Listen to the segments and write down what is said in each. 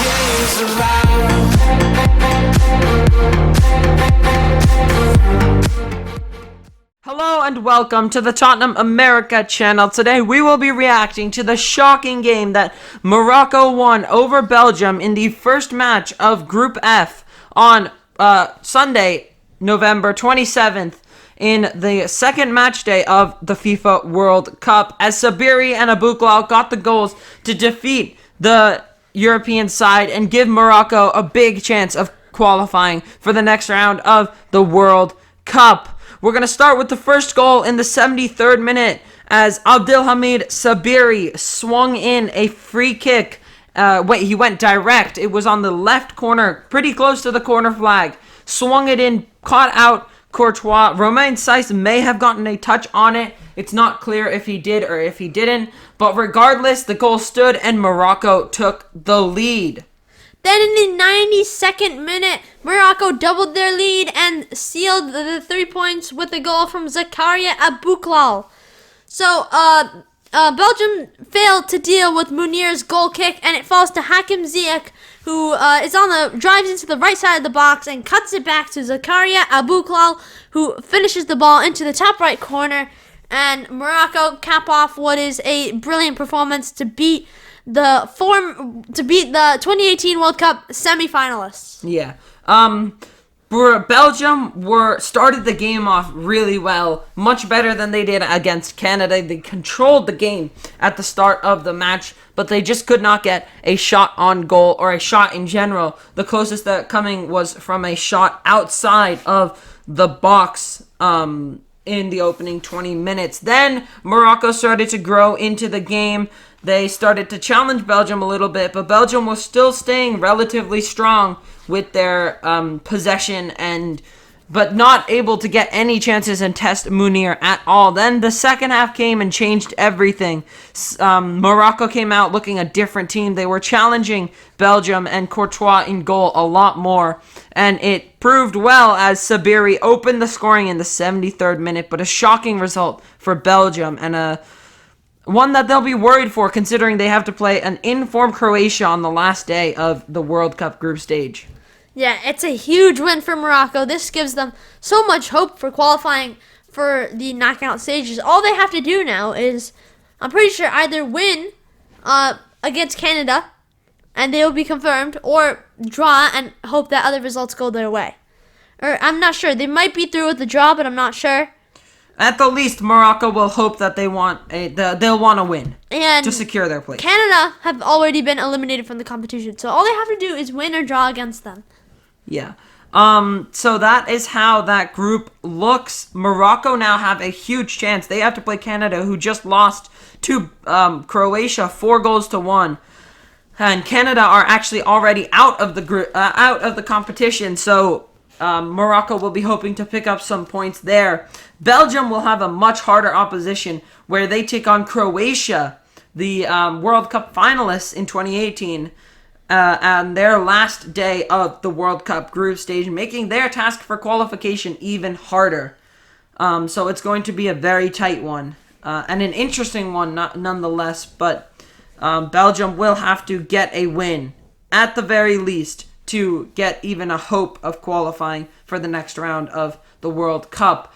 days around. Hello and welcome to the TottenhamAmerica channel. Today we will be reacting to the shocking game that Morocco won over Belgium in the first match of Group F on Sunday, November 27th, in the second match day of the FIFA World Cup, as Sabiri and Abouklal got the goals to defeat the European side and give Morocco a big chance of qualifying for the next round of the World Cup. We're going to start with the first goal in the 73rd minute as Abdelhamid Sabiri swung in a free kick. He went direct. It was on the left corner, pretty close to the corner flag. Swung it in, caught out Courtois. Romain Saiss may have gotten a touch on it. It's not clear if he did or if he didn't. But regardless, the goal stood and Morocco took the lead. Then in the 92nd minute, Morocco doubled their lead and sealed the 3 points with a goal from Zakaria Abouklal. So, Belgium failed to deal with Munir's goal kick, and it falls to Hakim Ziyech, who drives into the right side of the box and cuts it back to Zakaria Abouklal, who finishes the ball into the top right corner, and Morocco cap off what is a brilliant performance to beat the 2018 World Cup semi-finalists. Yeah. Belgium started the game off really well, much better than they did against Canada. They controlled the game at the start of the match, but they just could not get a shot on goal or a shot in general. The closest that coming was from a shot outside of the box in the opening 20 minutes. Then Morocco started to grow into the game. They started to challenge Belgium a little bit, but Belgium was still staying relatively strong with their possession but not able to get any chances and test Munir at all. Then the second half came and changed everything. Morocco came out looking a different team. They were challenging Belgium and Courtois in goal a lot more, and it proved well as Sabiri opened the scoring in the 73rd minute, but a shocking result for Belgium and one that they'll be worried for, considering they have to play an in-form Croatia on the last day of the World Cup group stage. Yeah, it's a huge win for Morocco. This gives them so much hope for qualifying for the knockout stages. All they have to do now is, I'm pretty sure, either win against Canada, and they will be confirmed, or draw and hope that other results go their way. Or I'm not sure. They might be through with the draw, but I'm not sure. At the least, Morocco will hope that they'll want to win and to secure their place. Canada have already been eliminated from the competition, so all they have to do is win or draw against them. Yeah. So that is how that group looks. Morocco now have a huge chance. They have to play Canada, who just lost to Croatia 4-1, and Canada are actually already out of the group, out of the competition. So Morocco will be hoping to pick up some points there. Belgium will have a much harder opposition where they take on Croatia, the World Cup finalists in 2018, and their last day of the World Cup group stage, making their task for qualification even harder. So it's going to be a very tight one, and an interesting one nonetheless, but Belgium will have to get a win, at the very least, to get even a hope of qualifying for the next round of the World Cup.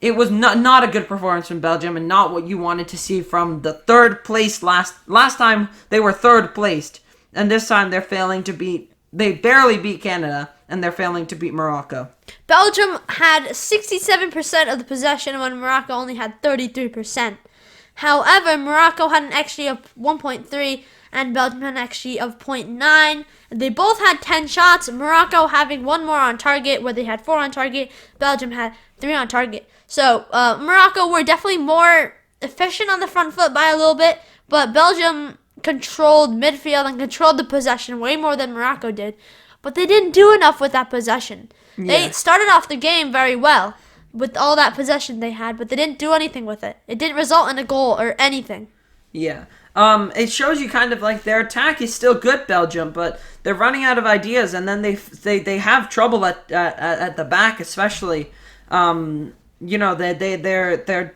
It was not a good performance from Belgium, and not what you wanted to see from the third place. Last time they were third placed, and this time they barely beat Canada, and they're failing to beat Morocco. Belgium had 67% of the possession when Morocco only had 33%. However, Morocco had an XG of 1.3 and Belgium had an XG of 0.9. They both had 10 shots, Morocco having one more on target, where they had 4 on target. Belgium had 3 on target. So Morocco were definitely more efficient on the front foot by a little bit, but Belgium controlled midfield and controlled the possession way more than Morocco did. But they didn't do enough with that possession. Yeah. They started off the game very well with all that possession they had, but they didn't do anything with it. It didn't result in a goal or anything. Yeah. It shows you kind of like their attack is still good, Belgium, but they're running out of ideas, and then they have trouble at the back, especially. Their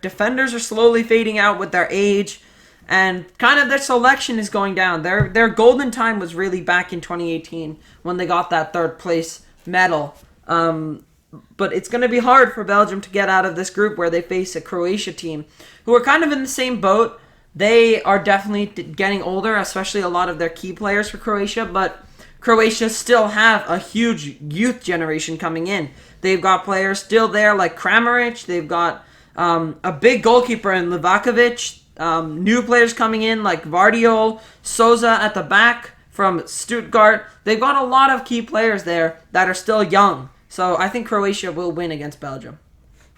defenders are slowly fading out with their age, and kind of their selection is going down. Their golden time was really back in 2018 when they got that third place medal. But it's going to be hard for Belgium to get out of this group where they face a Croatia team who are kind of in the same boat. They are definitely getting older, especially a lot of their key players for Croatia, but Croatia still have a huge youth generation coming in. They've got players still there like Kramaric. They've got a big goalkeeper in Livakovic. New players coming in like Vardiol, Souza at the back from Stuttgart. They've got a lot of key players there that are still young. So I think Croatia will win against Belgium.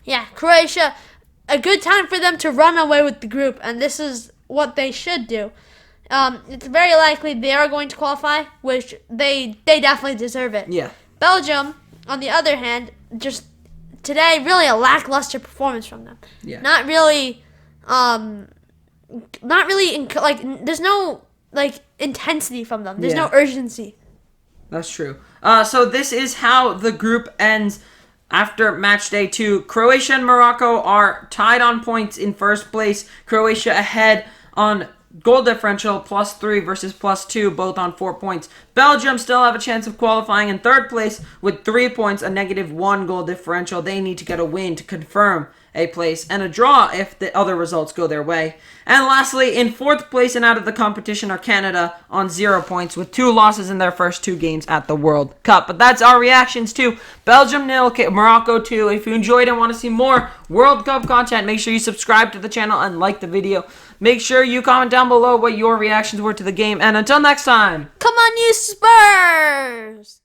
Yeah, Croatia, a good time for them to run away with the group, and this is what they should do. It's very likely they are going to qualify, which they definitely deserve it. Yeah. Belgium, on the other hand, just today, really a lackluster performance from them. Yeah. Not really, there's no, intensity from them. There's no urgency. That's true. So this is how the group ends after match day 2. Croatia and Morocco are tied on points in first place. Croatia ahead on goal differential, +3 versus +2, both on 4 points. Belgium still have a chance of qualifying in third place with 3 points, a -1 goal differential. They need to get a win to confirm a place, and a draw if the other results go their way. And lastly, in fourth place and out of the competition are Canada on 0 points with 2 losses in their first 2 games at the World Cup. But that's our reactions to Belgium 0, Morocco 2. If you enjoyed and want to see more World Cup content, make sure you subscribe to the channel and like the video. Make sure you comment down below what your reactions were to the game. And until next time, Come on, you Spurs!